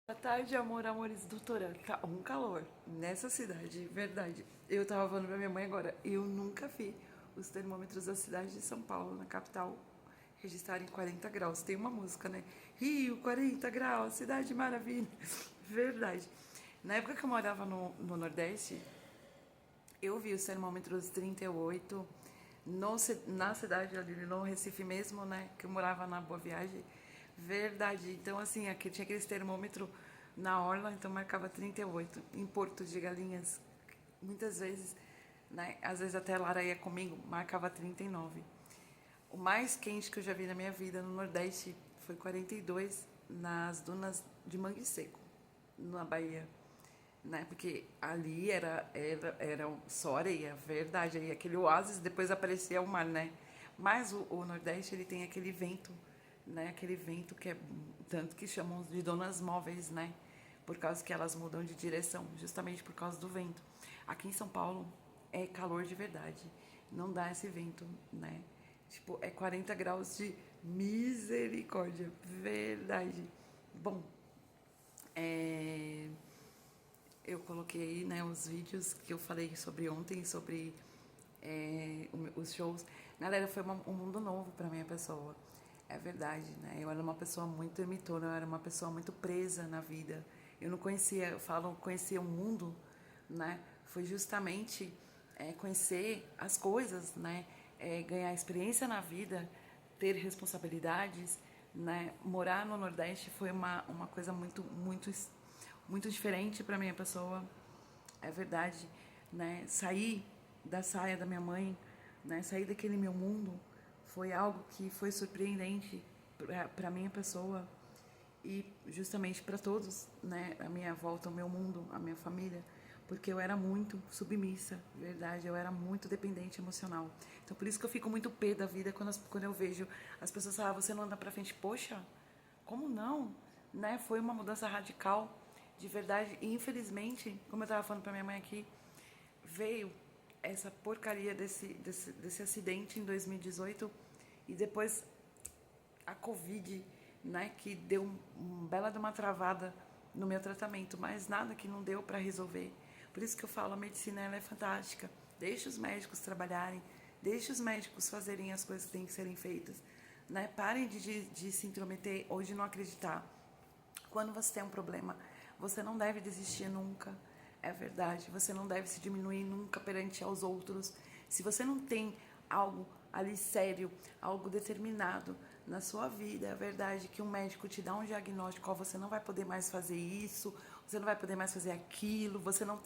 Boa tarde, amor, amores, doutora. Um calor nessa cidade, verdade. Eu tava falando pra minha mãe agora, eu nunca vi os termômetros da cidade de São Paulo, na capital, registrarem 40 graus. Tem uma música, né? Rio, 40 graus, cidade maravilha. Verdade. Na época que eu morava no Nordeste, eu vi os termômetros 38 na cidade ali, no Recife mesmo, né? Que eu morava na Boa Viagem. Verdade. Então, assim, aqui tinha aqueles termômetros na orla, então marcava 38. Em Porto de Galinhas, muitas vezes, né? Às vezes até a Lara ia comigo, marcava 39. O mais quente que eu já vi na minha vida no Nordeste foi 42 nas dunas de Mangue Seco, na Bahia, né? Porque ali era só areia, verdade, aí aquele oásis, depois aparecia o mar, né? Mas o Nordeste, ele tem aquele vento, né? Aquele vento que é tanto que chamam de donas móveis, né? Por causa que elas mudam de direção, justamente por causa do vento. Aqui em São Paulo é calor de verdade, não dá esse vento, né? Tipo, é 40 graus de misericórdia, verdade. Bom, é, eu coloquei, né, os vídeos que eu falei sobre ontem, sobre os shows. Galera, foi um mundo novo para minha pessoa. É verdade, né? Eu era uma pessoa muito emitona, eu era uma pessoa muito presa na vida. Eu não conhecia, eu falo, conhecia o mundo, né? Foi justamente conhecer as coisas, né? Ganhar experiência na vida, ter responsabilidades, né? Morar no Nordeste foi uma coisa muito diferente para minha pessoa. É verdade, né? Sair da saia da minha mãe, né? Sair daquele meu mundo foi algo que foi surpreendente para minha pessoa e justamente para todos, né? A minha volta, o meu mundo, a minha família, porque eu era muito submissa, verdade, eu era muito dependente emocional. Então por isso que eu fico muito pé da vida quando eu vejo as pessoas falar, você não anda para frente, poxa, como não? Né? Foi uma mudança radical, de verdade. E infelizmente, como eu estava falando para minha mãe aqui, veio essa porcaria desse acidente em 2018 e depois a Covid, né, que deu bela de uma travada no meu tratamento, mas nada que não deu para resolver. Por isso que eu falo, a medicina ela é fantástica. Deixe os médicos trabalharem, deixe os médicos fazerem as coisas que têm que serem feitas. Né? Parem de se intrometer ou de não acreditar. Quando você tem um problema, você não deve desistir nunca. É verdade, você não deve se diminuir nunca perante aos outros. Se você não tem algo ali sério, algo determinado na sua vida, é verdade que um médico te dá um diagnóstico, ó, você não vai poder mais fazer isso, você não vai poder mais fazer aquilo, você não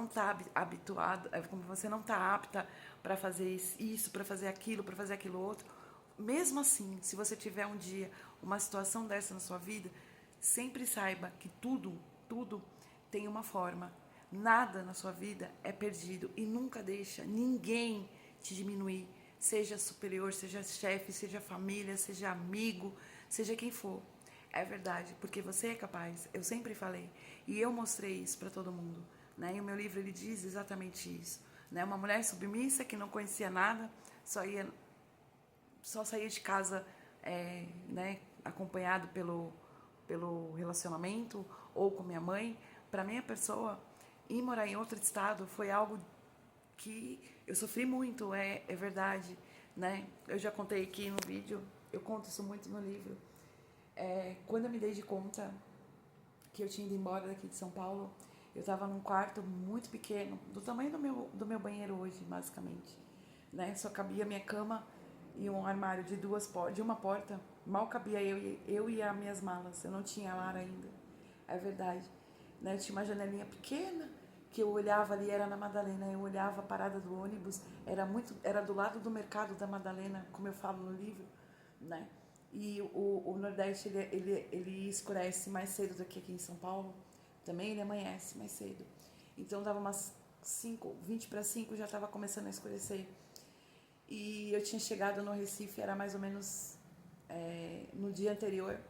está habituado, como você não está apta para fazer isso, para fazer aquilo outro. Mesmo assim, se você tiver um dia uma situação dessa na sua vida, sempre saiba que tudo tem uma forma. Nada na sua vida é perdido e nunca deixa ninguém te diminuir. Seja superior, seja chefe, seja família, seja amigo, seja quem for. É verdade, porque você é capaz. Eu sempre falei e eu mostrei isso para todo mundo, né? E o meu livro ele diz exatamente isso, né? Uma mulher submissa que não conhecia nada, só saía de casa, né, acompanhado pelo relacionamento ou com minha mãe. Para minha pessoa, ir morar em outro estado foi algo que eu sofri muito, é verdade, né? Eu já contei aqui no vídeo, eu conto isso muito no livro. Quando eu me dei de conta que eu tinha ido embora daqui de São Paulo, eu estava num quarto muito pequeno, do tamanho do meu banheiro hoje, basicamente. Né? Só cabia minha cama e um armário de uma porta. Mal cabia eu e as minhas malas. Eu não tinha lar ainda. É verdade. Né? Eu tinha uma janelinha pequena que eu olhava ali, era na Madalena. Eu olhava a parada do ônibus, era do lado do mercado da Madalena, como eu falo no livro, né? E o Nordeste, ele escurece mais cedo do que aqui em São Paulo. Também ele amanhece mais cedo. Então dava umas 20 para 5 já estava começando a escurecer. E eu tinha chegado no Recife, era mais ou menos no dia anterior,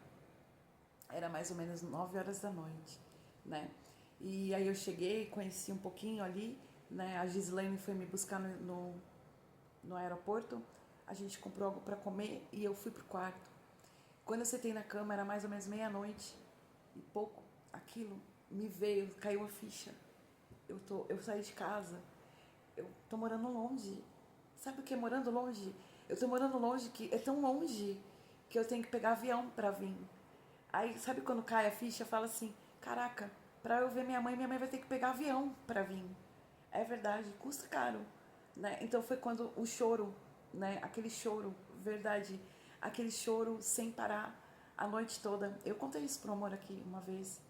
era mais ou menos 9 horas da noite, né? E aí eu cheguei, conheci um pouquinho ali, né? A Gislaine foi me buscar no aeroporto, a gente comprou algo para comer e eu fui pro quarto. Quando eu sentei na cama era mais ou menos meia-noite e pouco, aquilo me veio, caiu a ficha. Eu saí de casa, eu tô morando longe. Sabe o que é morando longe? Eu tô morando longe que é tão longe que eu tenho que pegar avião pra vir. Aí, sabe quando cai a ficha, fala assim, caraca, pra eu ver minha mãe vai ter que pegar avião pra vir. É verdade, custa caro, né? Então foi quando o choro, né? Aquele choro, verdade, aquele choro sem parar a noite toda. Eu contei isso pro amor aqui uma vez,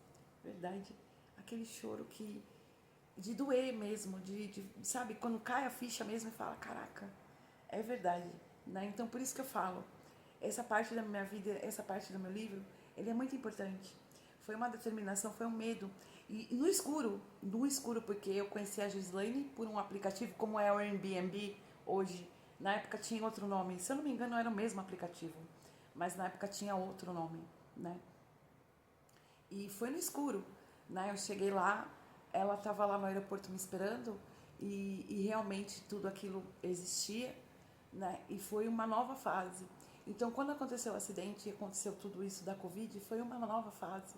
verdade. Aquele choro que de doer mesmo, sabe, quando cai a ficha mesmo e fala, caraca, é verdade, né? Então por isso que eu falo, essa parte da minha vida, essa parte do meu livro, ele é muito importante. Foi uma determinação, foi um medo. E no escuro, porque eu conheci a Gislaine por um aplicativo como é o Airbnb hoje. Na época tinha outro nome, se eu não me engano era o mesmo aplicativo, mas na época tinha outro nome, né? E foi no escuro, né? Eu cheguei lá, ela estava lá no aeroporto me esperando e realmente tudo aquilo existia, né? E foi uma nova fase. Então, quando aconteceu o acidente e aconteceu tudo isso da Covid, foi uma nova fase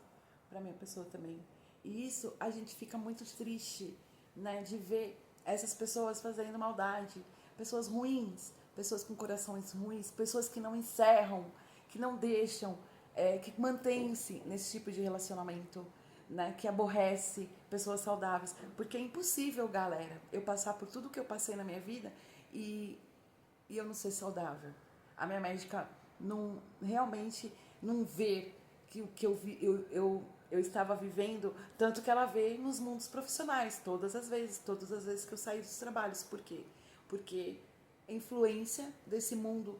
para minha pessoa também. E isso a gente fica muito triste, né? De ver essas pessoas fazendo maldade, pessoas ruins, pessoas com corações ruins, pessoas que não encerram, que não deixam, que mantém-se nesse tipo de relacionamento, né, que aborrece pessoas saudáveis. Porque é impossível, galera, eu passar por tudo que eu passei na minha vida e, e eu não ser saudável. A minha médica não realmente não vê que o que eu estava vivendo, tanto que ela vê nos mundos profissionais, todas as vezes que eu saí dos trabalhos. Por quê? Porque a influência desse mundo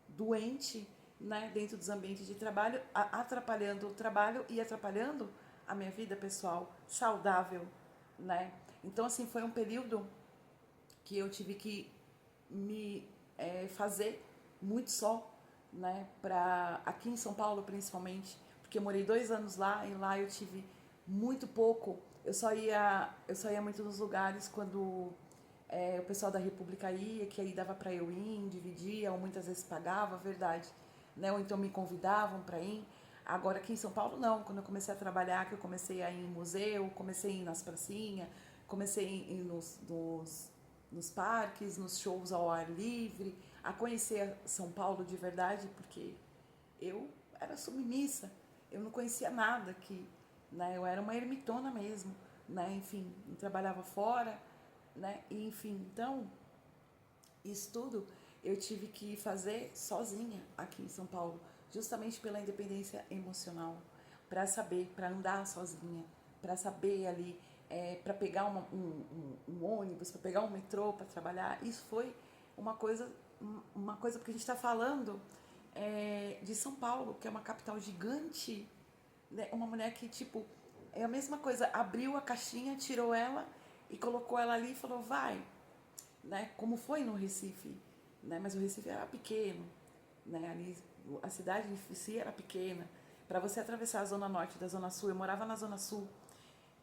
doente, né, dentro dos ambientes de trabalho, atrapalhando o trabalho e atrapalhando a minha vida pessoal saudável, né? Então, assim, foi um período que eu tive que me fazer muito só, né, para aqui em São Paulo principalmente, porque eu morei 2 anos lá e lá eu tive muito pouco. Eu só ia muito nos lugares quando o pessoal da República ia, que aí dava para eu ir, dividia, ou muitas vezes pagava, verdade, né? Ou então me convidavam para ir. Agora aqui em São Paulo não, quando eu comecei a trabalhar, que eu comecei a ir em museu, comecei a ir nas pracinhas, comecei a ir nos parques, nos shows ao ar livre, a conhecer São Paulo de verdade, porque eu era submissa, eu não conhecia nada aqui, né? Eu era uma ermitona mesmo, né? Enfim, eu trabalhava fora, né? E, enfim, então, isso tudo eu tive que fazer sozinha aqui em São Paulo, justamente pela independência emocional, para saber, para andar sozinha, para saber ali, para pegar um ônibus, para pegar um metrô para trabalhar. Isso foi uma coisa porque a gente está falando de São Paulo, que é uma capital gigante, né? Uma mulher que, tipo, é a mesma coisa, abriu a caixinha, tirou ela e colocou ela ali e falou, vai, né? Como foi no Recife, né? Mas o Recife era pequeno, né? Ali, a cidade em si era pequena. Para você atravessar a Zona Norte da Zona Sul, eu morava na Zona Sul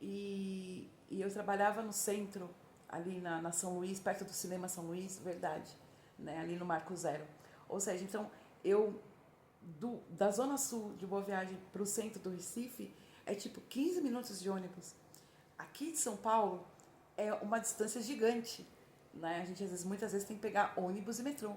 e eu trabalhava no centro, ali na São Luís, perto do Cinema São Luís, verdade, né? Ali no Marco Zero. Ou seja, então, eu da Zona Sul de Boa Viagem para o centro do Recife é tipo 15 minutos de ônibus. Aqui de São Paulo é uma distância gigante, né? A gente muitas vezes tem que pegar ônibus e metrô.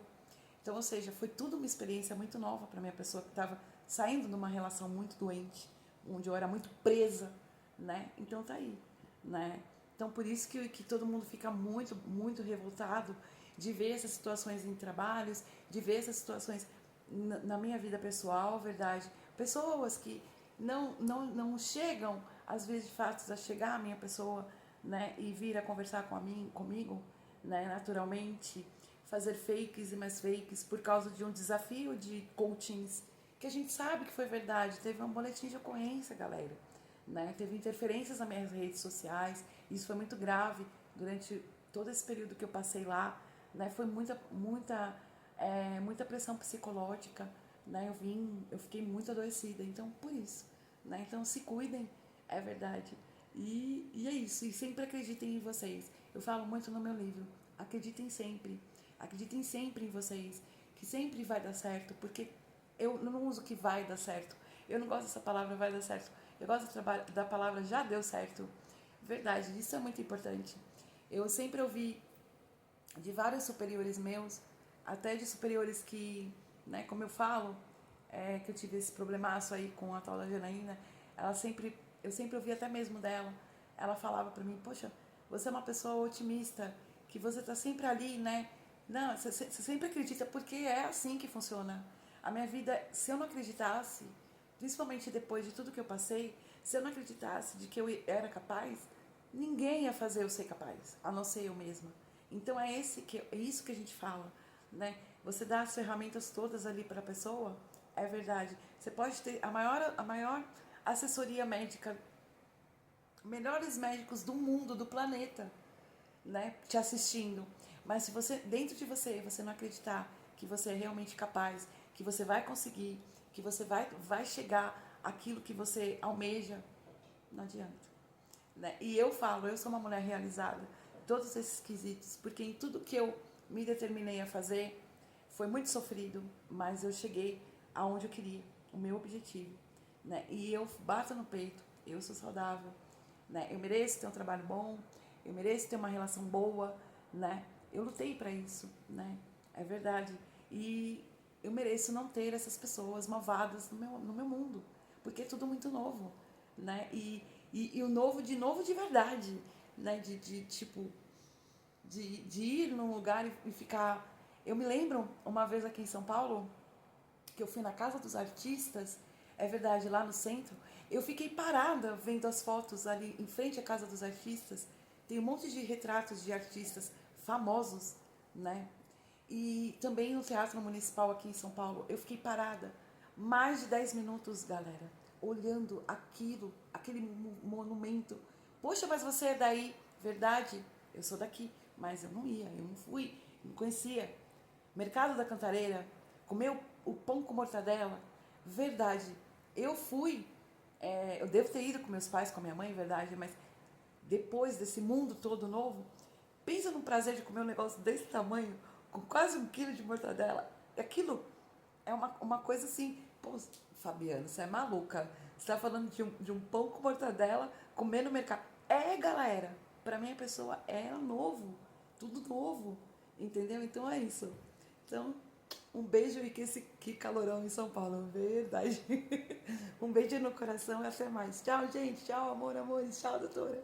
Então, ou seja, foi tudo uma experiência muito nova para minha pessoa que estava saindo de uma relação muito doente, onde eu era muito presa, né? Então tá aí, né? Então por isso que todo mundo fica muito, muito revoltado de ver essas situações em trabalhos, de ver essas situações na minha vida pessoal, verdade. Pessoas que não chegam, às vezes, de fato, a chegar a minha pessoa, né, e vir a conversar comigo, né, naturalmente, fazer fakes e mais fakes por causa de um desafio de coachings que a gente sabe que foi verdade. Teve um boletim de ocorrência, galera, né? Teve interferências nas minhas redes sociais. Isso foi muito grave durante todo esse período que eu passei lá, né? Foi muita pressão psicológica, né? Eu fiquei muito adoecida, então por isso, né? Então se cuidem, é verdade. E é isso, e sempre acreditem em vocês. Eu falo muito no meu livro, acreditem sempre em vocês, que sempre vai dar certo, porque eu não uso que vai dar certo, eu não gosto dessa palavra vai dar certo, Eu gosto da palavra já deu certo. Verdade, isso é muito importante. Eu sempre ouvi de vários superiores meus, até de superiores que, né, como eu falo, que eu tive esse problemaço aí com a tal da Janaína, eu sempre ouvi até mesmo dela, ela falava pra mim, poxa, você é uma pessoa otimista, que você tá sempre ali, né, não, você sempre acredita, porque é assim que funciona. A minha vida, se eu não acreditasse, principalmente depois de tudo que eu passei, se eu não acreditasse de que eu era capaz, ninguém ia fazer eu ser capaz, a não ser eu mesma. Então é isso que a gente fala, né? Você dá as ferramentas todas ali para a pessoa, é verdade. Você pode ter a maior assessoria médica, melhores médicos do mundo, do planeta, né, te assistindo. Mas se você, dentro de você, você não acreditar que você é realmente capaz, que você vai conseguir, que você vai chegar àquilo que você almeja, não adianta. Né? E eu falo, eu sou uma mulher realizada, todos esses quesitos, porque em tudo que eu me determinei a fazer, foi muito sofrido, mas eu cheguei aonde eu queria, o meu objetivo. Né? E eu bato no peito, eu sou saudável, né? Eu mereço ter um trabalho bom, eu mereço ter uma relação boa, né? Eu lutei para isso, né? É verdade. E eu mereço não ter essas pessoas malvadas no meu mundo, porque é tudo muito novo, né? E o novo de verdade, né? Tipo, de ir num lugar e ficar. Eu me lembro uma vez aqui em São Paulo, que eu fui na Casa dos Artistas, é verdade, lá no centro, eu fiquei parada vendo as fotos ali em frente à Casa dos Artistas. Tem um monte de retratos de artistas famosos, né? E também no Teatro Municipal aqui em São Paulo, eu fiquei parada mais de 10 minutos, galera, olhando aquele monumento. Poxa, mas você é daí? Verdade, eu sou daqui, mas eu não ia, eu não fui, não conhecia. Mercado da Cantareira, comer o pão com mortadela, verdade. Eu fui, eu devo ter ido com meus pais, com a minha mãe, verdade, mas depois desse mundo todo novo, pensa no prazer de comer um negócio desse tamanho, com quase 1 quilo de mortadela. Aquilo é uma coisa assim, pô, Fabiana, você é maluca. Você tá falando de um pão com mortadela, comer no mercado. É, galera, pra mim a pessoa é novo, tudo novo, entendeu? Então é isso. Então, um beijo e que calorão em São Paulo, verdade. Um beijo no coração e até mais. Tchau, gente. Tchau, amor, amores. Tchau, doutora.